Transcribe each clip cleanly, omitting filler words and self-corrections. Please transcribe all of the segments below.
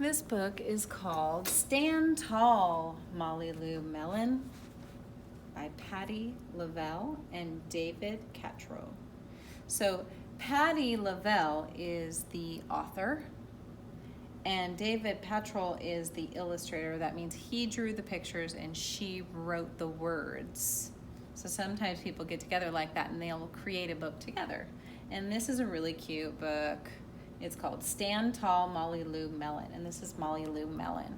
This book is called Stand Tall, Molly Lou Melon by Patty Lavelle and David Catrow. So Patty Lavelle is the author and David Catrow is the illustrator. That means he drew the pictures and she wrote the words. So sometimes people get together like that and they'll create a book together. And this is a really cute book. It's called Stand Tall, Molly Lou Melon, and this is Molly Lou Melon.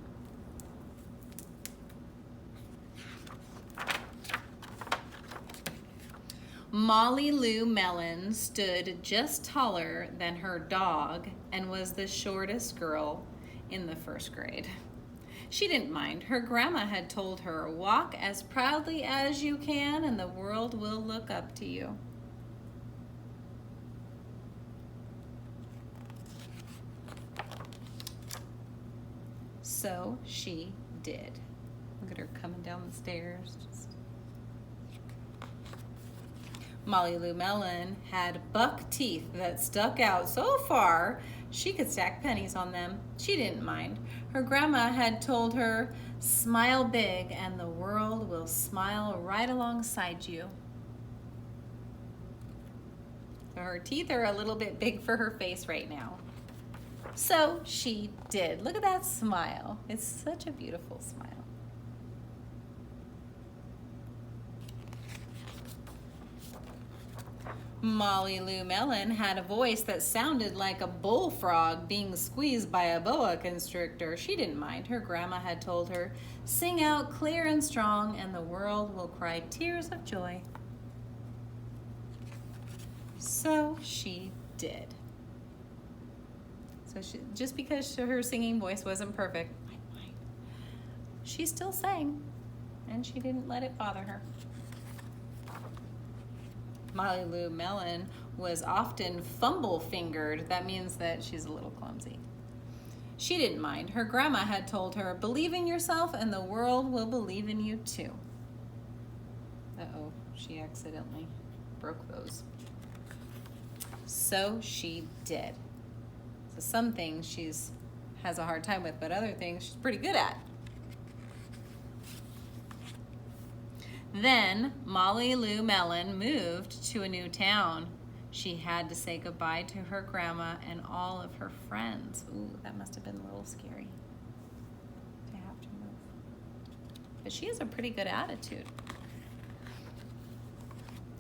Molly Lou Melon stood just taller than her dog and was the shortest girl in the first grade. She didn't mind. Her grandma had told her, "Walk as proudly as you can and the world will look up to you." So she did. Look at her coming down the stairs. Molly Lou Melon had buck teeth that stuck out so far she could stack pennies on them. She didn't mind. Her grandma had told her, "Smile big and the world will smile right alongside you." So her teeth are a little bit big for her face right now. So she did. Look at that smile. It's such a beautiful smile. Molly Lou Melon had a voice that sounded like a bullfrog being squeezed by a boa constrictor. She didn't mind. Her grandma had told her, "Sing out clear and strong and the world will cry tears of joy." So she did. So just because her singing voice wasn't perfect, she still sang, and she didn't let it bother her. Molly Lou Melon was often fumble-fingered. That means that she's a little clumsy. She didn't mind. Her grandma had told her, "Believe in yourself and the world will believe in you too." Uh-oh, she accidentally broke those. So she did. So some things has a hard time with, but other things she's pretty good at. Then Molly Lou Melon moved to a new town. She had to say goodbye to her grandma and all of her friends. Ooh, that must have been a little scary to have to move. But she has a pretty good attitude.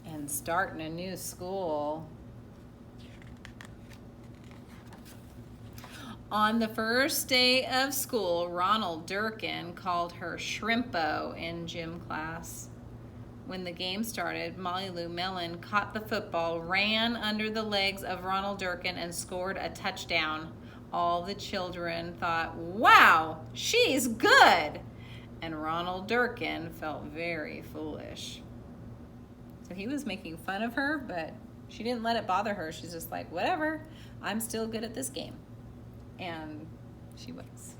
And starting a new school. On the first day of school, Ronald Durkin called her Shrimpo in gym class. When the game started, Molly Lou Melon caught the football, ran under the legs of Ronald Durkin, and scored a touchdown. All the children thought, "Wow, she's good!" And Ronald Durkin felt very foolish. So he was making fun of her, but she didn't let it bother her. She's just like, "Whatever, I'm still good at this game." And she was.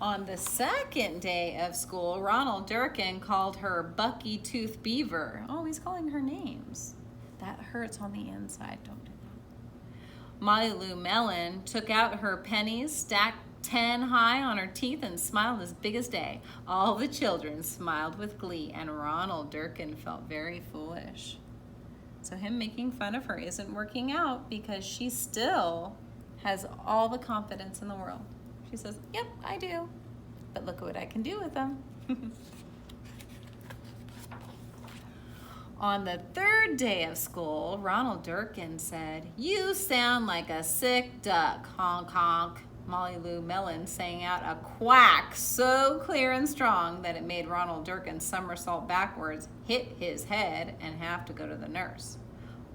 On the second day of school, Ronald Durkin called her Bucky Tooth Beaver. Oh, he's calling her names. That hurts on the inside, don't do that. Molly Lou Melon took out her pennies, stacked 10 high on her teeth, and smiled as big as day. All the children smiled with glee, and Ronald Durkin felt very foolish. So him making fun of her isn't working out because she still has all the confidence in the world. She says, "Yep, I do, but look what I can do with them." On the third day of school, Ronald Durkin said, "You sound like a sick duck, honk honk." Molly Lou Melon sang out a quack so clear and strong that it made Ronald Durkin somersault backwards, hit his head, and have to go to the nurse.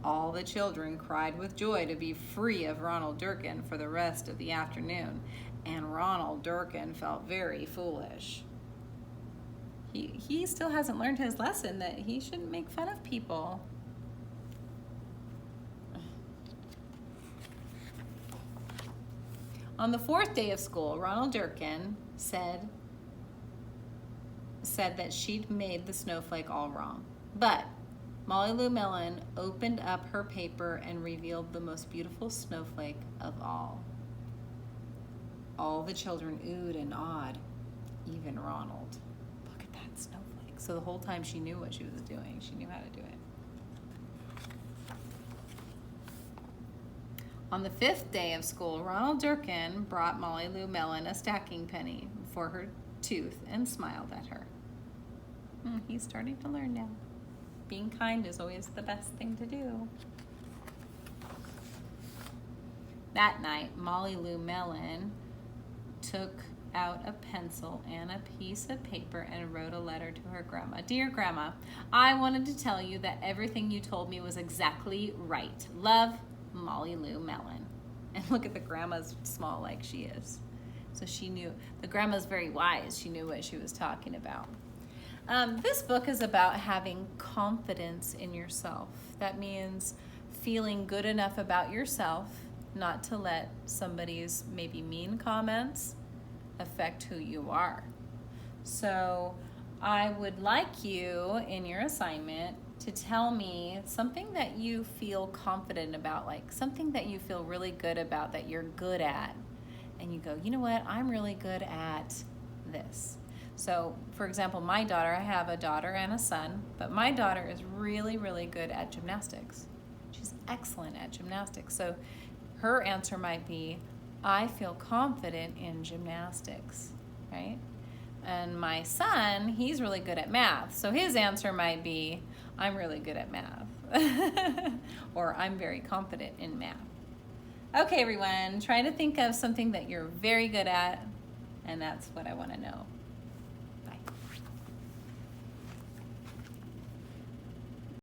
All the children cried with joy to be free of Ronald Durkin for the rest of the afternoon, and Ronald Durkin felt very foolish. He still hasn't learned his lesson that he shouldn't make fun of people. On the fourth day of school, Ronald Durkin said that she'd made the snowflake all wrong. But Molly Lou Melon opened up her paper and revealed the most beautiful snowflake of all. All the children oohed and awed, even Ronald. Look at that snowflake. So the whole time she knew what she was doing. She knew how to do it. On the 5th day of school, Ronald Durkin brought Molly Lou Melon a stacking penny for her tooth and smiled at her. He's starting to learn now. Being kind is always the best thing to do. That night, Molly Lou Melon took out a pencil and a piece of paper and wrote a letter to her grandma. Dear Grandma, I wanted to tell you that everything you told me was exactly right. Love, Molly Lou Melon. And look at the grandma's small like she is. So she knew, the grandma's very wise. She knew what she was talking about. This book is about having confidence in yourself. That means feeling good enough about yourself not to let somebody's maybe mean comments affect who you are. So I would like you in your assignment to tell me something that you feel confident about, like something that you feel really good about, that you're good at. And you go, you know what, I'm really good at this. So for example, my daughter, I have a daughter and a son, but my daughter is really, really good at gymnastics. She's excellent at gymnastics. So her answer might be, I feel confident in gymnastics, right? And my son, he's really good at math. So his answer might be, I'm really good at math. Or I'm very confident in math. Okay, everyone, try to think of something that you're very good at, and that's what I want to know.